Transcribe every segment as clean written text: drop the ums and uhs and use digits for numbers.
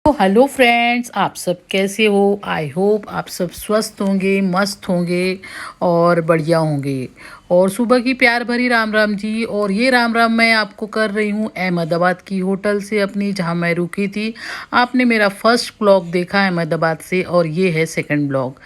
तो hello friends, आप सब कैसे हो। आई होप आप सब स्वस्थ होंगे, मस्त होंगे और बढ़िया होंगे। और सुबह की प्यार भरी राम राम जी। और ये राम राम मैं आपको कर रही हूँ अहमदाबाद की होटल से अपनी, जहाँ मैं रुकी थी। आपने मेरा फर्स्ट ब्लॉग देखा अहमदाबाद से और ये है सेकंड ब्लॉग।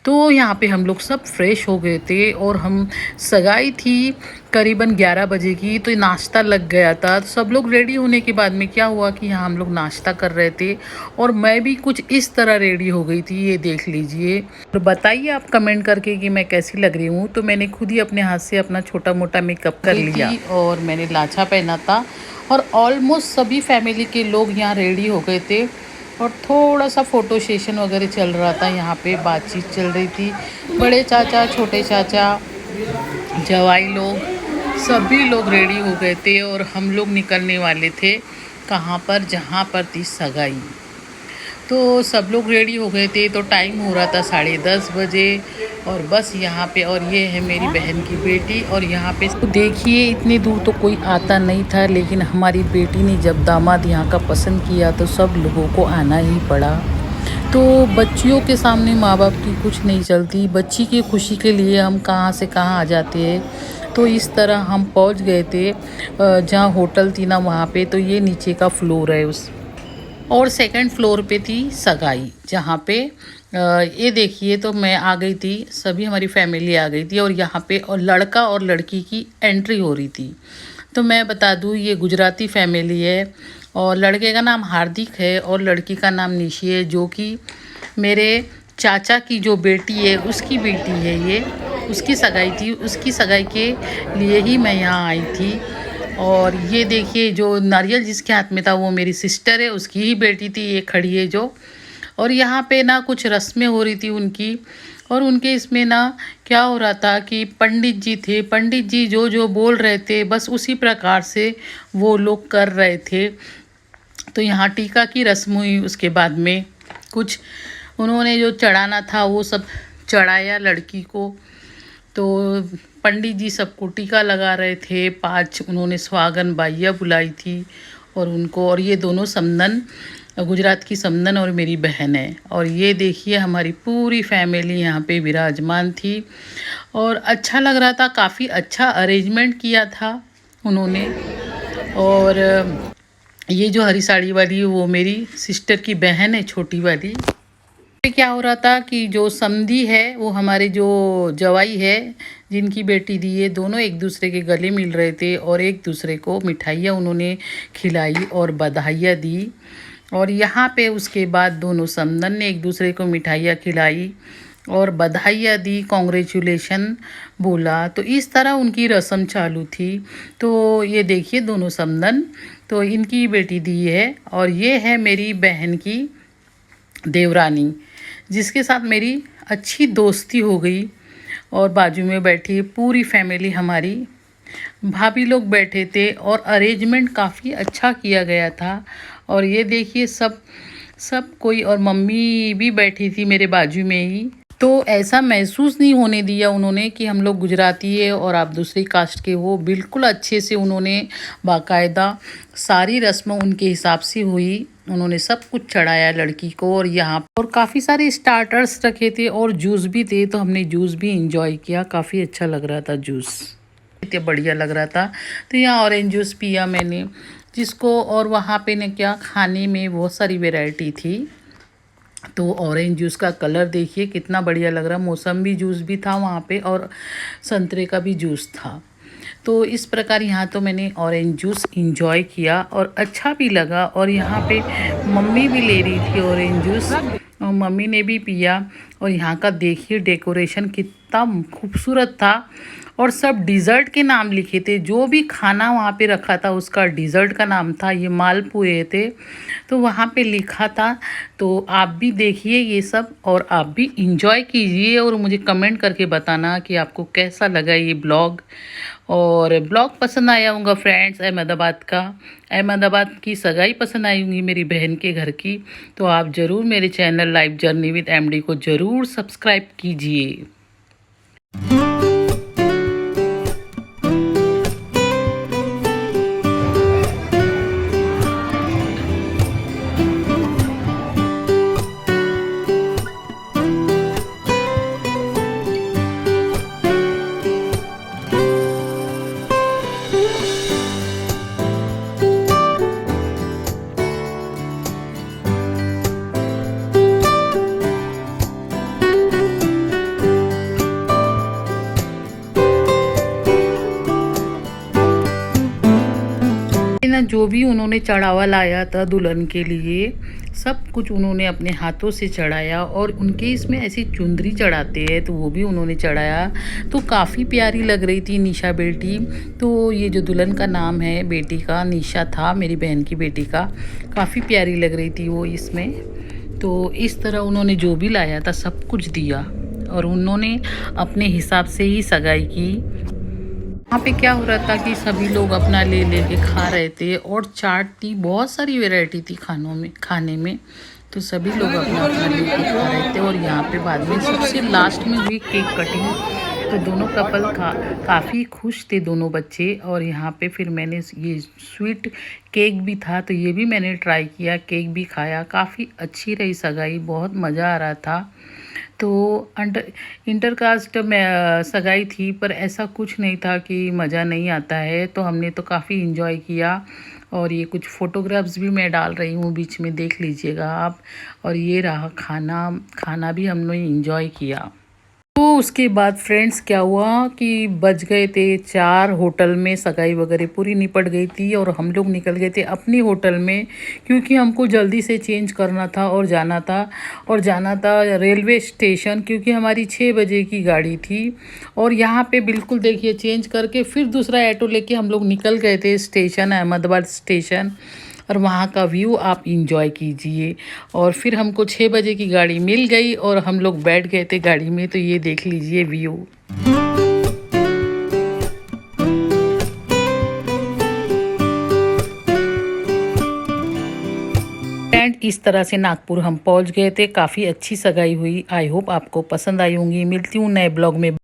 तो यहाँ पे हम लोग सब फ्रेश हो गए थे और हम सगाई थी करीबन 11 बजे की, तो नाश्ता लग गया था। तो सब लोग रेडी होने के बाद में क्या हुआ कि यहाँ हम लोग नाश्ता कर रहे थे और मैं भी कुछ इस तरह रेडी हो गई थी, ये देख लीजिए। और बताइए आप कमेंट करके कि मैं कैसी लग रही हूँ। तो मैंने खुद ही अपने हाथ से अपना छोटा मोटा मेकअप कर लिया और मैंने लाछा पहना था और ऑलमोस्ट सभी फैमिली के लोग यहाँ रेडी हो गए थे और थोड़ा सा फ़ोटो सेशन वगैरह चल रहा था। यहाँ पे बातचीत चल रही थी। बड़े चाचा, छोटे चाचा, जवाई लोग, सभी लोग रेडी हो गए थे और हम लोग निकलने वाले थे कहाँ पर, जहाँ पर थी सगाई। तो सब लोग रेडी हो गए थे। तो टाइम हो रहा था 10:30 बजे और बस यहाँ पे, और ये है मेरी बहन की बेटी। और यहाँ पे तो देखिए इतनी दूर तो कोई आता नहीं था, लेकिन हमारी बेटी ने जब दामाद यहाँ का पसंद किया तो सब लोगों को आना ही पड़ा। तो बच्चियों के सामने माँ बाप की कुछ नहीं चलती। बच्ची की खुशी के लिए हम कहाँ से कहाँ आ जाते हैं। तो इस तरह हम पहुँच गए थे जहाँ होटल थी ना, वहाँ पे। तो ये नीचे का फ्लोर है उस, और सेकंड फ्लोर पे थी सगाई, जहाँ पे ये देखिए। तो मैं आ गई थी, सभी हमारी फैमिली आ गई थी और यहाँ पे और लड़का और लड़की की एंट्री हो रही थी। तो मैं बता दूँ, ये गुजराती फैमिली है और लड़के का नाम हार्दिक है और लड़की का नाम निशी है, जो कि मेरे चाचा की जो बेटी है उसकी बेटी है। ये उसकी सगाई थी, उसकी सगाई के लिए ही मैं यहाँ आई थी। और ये देखिए जो नारियल जिसके हाथ में था वो मेरी सिस्टर है, उसकी ही बेटी थी, ये खड़ी है जो। और यहाँ पे ना कुछ रस्में हो रही थी उनकी, और उनके इसमें ना क्या हो रहा था कि पंडित जी थे, पंडित जी जो जो बोल रहे थे बस उसी प्रकार से वो लोग कर रहे थे। तो यहाँ टीका की रस्म हुई, उसके बाद में कुछ उन्होंने जो चढ़ाना था वो सब चढ़ाया लड़की को। तो पंडित जी सबको टीका लगा रहे थे। 5 उन्होंने सुहागन बाइयाँ बुलाई थी और उनको, और ये दोनों समधन, गुजरात की समधन और मेरी बहन है। और ये देखिए हमारी पूरी फैमिली यहाँ पे विराजमान थी और अच्छा लग रहा था। काफ़ी अच्छा अरेंजमेंट किया था उन्होंने। और ये जो हरी साड़ी वाली वो मेरी सिस्टर की बहन है, छोटी वाली। क्या हो रहा था कि जो समधी है वो हमारे जो जवाई है जिनकी बेटी दी, ये दोनों एक दूसरे के गले मिल रहे थे और एक दूसरे को मिठाइयाँ उन्होंने खिलाई और बधाइयाँ दी। और यहाँ पे उसके बाद दोनों समधन ने एक दूसरे को मिठाइयाँ खिलाई और बधाइयाँ दी, कॉन्ग्रेचुलेशन बोला। तो इस तरह उनकी रस्म चालू थी। तो ये देखिए दोनों समधन, तो इनकी बेटी दी है और ये है मेरी बहन की देवरानी, जिसके साथ मेरी अच्छी दोस्ती हो गई। और बाजू में बैठी पूरी फैमिली हमारी, भाभी लोग बैठे थे और अरेंजमेंट काफ़ी अच्छा किया गया था। और ये देखिए सब सब कोई, और मम्मी भी बैठी थी मेरे बाजू में ही। तो ऐसा महसूस नहीं होने दिया उन्होंने कि हम लोग गुजराती है और आप दूसरी कास्ट के हो। बिल्कुल अच्छे से उन्होंने बाकायदा सारी रस्म उनके हिसाब से हुई। उन्होंने सब कुछ चढ़ाया लड़की को। और यहाँ और काफ़ी सारे स्टार्टर्स रखे थे और जूस भी थे, तो हमने जूस भी इंजॉय किया। काफ़ी अच्छा लग रहा था जूस, इतना बढ़िया लग रहा था। तो यहाँ ऑरेंज जूस पिया मैंने जिसको। और वहाँ पे ने क्या, खाने में बहुत सारी वैरायटी थी। तो ऑरेंज जूस का कलर देखिए कितना बढ़िया लग रहा। मौसम्बी जूस भी था वहाँ पे और संतरे का भी जूस था। तो इस प्रकार यहाँ तो मैंने ऑरेंज जूस इंजॉय किया और अच्छा भी लगा। और यहाँ पे मम्मी भी ले रही थी ऑरेंज जूस और मम्मी ने भी पिया। और यहाँ का देखिए डेकोरेशन कितना खूबसूरत था और सब डिज़र्ट के नाम लिखे थे। जो भी खाना वहाँ पे रखा था उसका डिज़र्ट का नाम था। ये मालपुए थे तो वहाँ पे लिखा था। तो आप भी देखिए ये सब और आप भी इंजॉय कीजिए और मुझे कमेंट करके बताना कि आपको कैसा लगा ये ब्लॉग। और ब्लॉग पसंद आया होगा फ्रेंड्स अहमदाबाद का, अहमदाबाद की सगाई पसंद आई होंगी मेरी बहन के घर की। तो आप ज़रूर मेरे channel life journey with MD को ज़रूर सब्सक्राइब कीजिए। जो भी उन्होंने चढ़ावा लाया था दुल्हन के लिए, सब कुछ उन्होंने अपने हाथों से चढ़ाया। और उनके इसमें ऐसी चुंदरी चढ़ाते हैं तो वो भी उन्होंने चढ़ाया। तो काफ़ी प्यारी लग रही थी निशा बेटी। तो ये जो दुल्हन का नाम है बेटी का निशा था, मेरी बहन की बेटी का। काफ़ी प्यारी लग रही थी वो इसमें। तो इस तरह उन्होंने जो भी लाया था सब कुछ दिया और उन्होंने अपने हिसाब से ही सगाई की। वहाँ पे क्या हो रहा था कि सभी लोग अपना ले ले के खा रहे थे और चाट थी, बहुत सारी वैरायटी थी खाने में। तो सभी लोग अपना अपना ले के खा रहे थे और यहाँ पे बाद में सबसे लास्ट में हुई केक कटिंग। तो दोनों कपल काफ़ी खुश थे दोनों बच्चे। और यहाँ पे फिर मैंने ये स्वीट केक भी था तो ये भी मैंने ट्राई किया, केक भी खाया। काफ़ी अच्छी रही सगाई, बहुत मज़ा आ रहा था। तो इंटरकास्ट में सगाई थी पर ऐसा कुछ नहीं था कि मज़ा नहीं आता है। तो हमने तो काफ़ी इन्जॉय किया। और ये कुछ फ़ोटोग्राफ्स भी मैं डाल रही हूँ, बीच में देख लीजिएगा आप। और ये रहा खाना भी हमने इन्जॉय किया। तो उसके बाद फ्रेंड्स क्या हुआ कि बज गए थे 4, होटल में सगाई वगैरह पूरी निपट गई थी और हम लोग निकल गए थे अपनी होटल में, क्योंकि हमको जल्दी से चेंज करना था और जाना था रेलवे स्टेशन, क्योंकि हमारी 6 बजे की गाड़ी थी। और यहाँ पे बिल्कुल देखिए चेंज करके फिर दूसरा ऑटो लेके हम लोग निकल गए थे स्टेशन, अहमदाबाद स्टेशन। और वहाँ का व्यू आप इंजॉय कीजिए। और फिर हमको 6 बजे की गाड़ी मिल गई और हम लोग बैठ गए थे गाड़ी में। तो ये देख लीजिए व्यू। एंड इस तरह से नागपुर हम पहुँच गए थे। काफ़ी अच्छी सगाई हुई। आई होप आपको पसंद आई होंगी। मिलती हूँ नए ब्लॉग में।